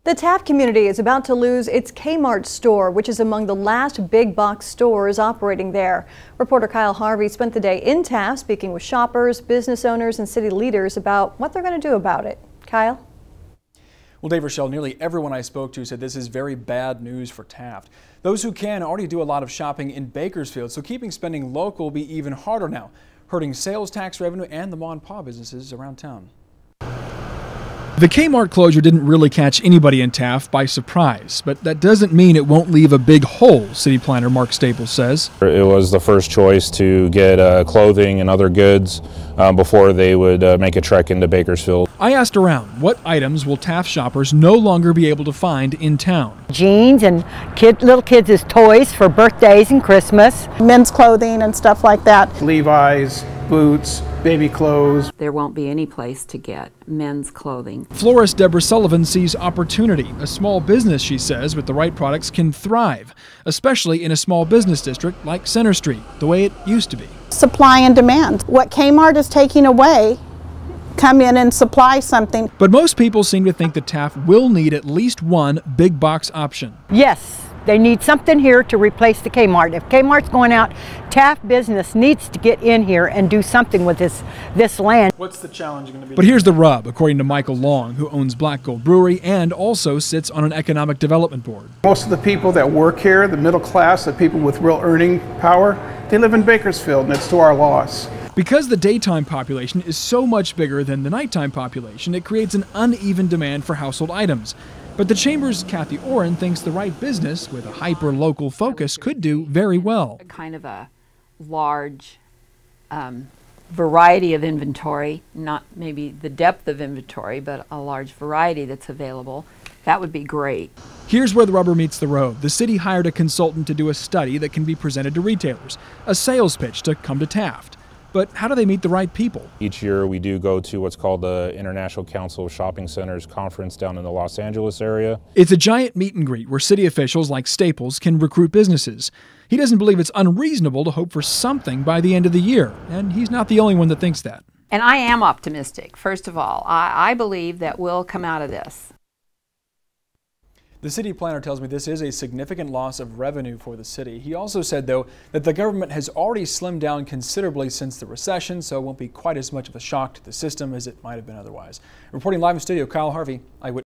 The Taft community is about to lose its Kmart store, which is among the last big box stores operating there. Reporter Kyle Harvey spent the day in Taft speaking with shoppers, business owners, and city leaders about what they're going to do about it. Kyle? Well, Dave, Rochelle, nearly everyone I spoke to said this is very bad news for Taft. Those who can already do a lot of shopping in Bakersfield, so keeping spending local will be even harder now, hurting sales tax revenue and the mom and pop businesses around town. The Kmart closure didn't really catch anybody in Taft by surprise, but that doesn't mean it won't leave a big hole, city planner Mark Staples says. It was the first choice to get clothing and other goods before they would make a trek into Bakersfield. I asked around, what items will Taft shoppers no longer be able to find in town? Jeans and little kids' toys for birthdays and Christmas. Men's clothing and stuff like that. Levi's, boots, baby clothes. There won't be any place to get men's clothing. Florist Deborah Sullivan sees opportunity. A small business, she says, with the right products can thrive, especially in a small business district like Center Street, the way it used to be. Supply and demand. What Kmart is taking away, come in and supply something. But most people seem to think that Taft will need at least one big box option. Yes, they need something here to replace the Kmart. If Kmart's going out, Taft business needs to get in here and do something with this land. What's the challenge going to be? But here's the rub, according to Michael Long, who owns Black Gold Brewery and also sits on an economic development board. Most of the people that work here, the middle class, the people with real earning power, they live in Bakersfield, and it's to our loss. Because the daytime population is so much bigger than the nighttime population, it creates an uneven demand for household items. But the Chamber's Kathy Oren thinks the right business with a hyper-local focus could do very well. Kind of a large variety of inventory, not maybe the depth of inventory, but a large variety that's available. That would be great. Here's where the rubber meets the road. The city hired a consultant to do a study that can be presented to retailers, a sales pitch to come to Taft. But how do they meet the right people? Each year we do go to what's called the International Council of Shopping Centers conference down in the Los Angeles area. It's a giant meet and greet where city officials like Staples can recruit businesses. He doesn't believe it's unreasonable to hope for something by the end of the year, and he's not the only one that thinks that. And I am optimistic, first of all. I believe that we'll come out of this. The city planner tells me this is a significant loss of revenue for the city. He also said, though, that the government has already slimmed down considerably since the recession, so it won't be quite as much of a shock to the system as it might have been otherwise. Reporting live in studio, Kyle Harvey, Eyewitness.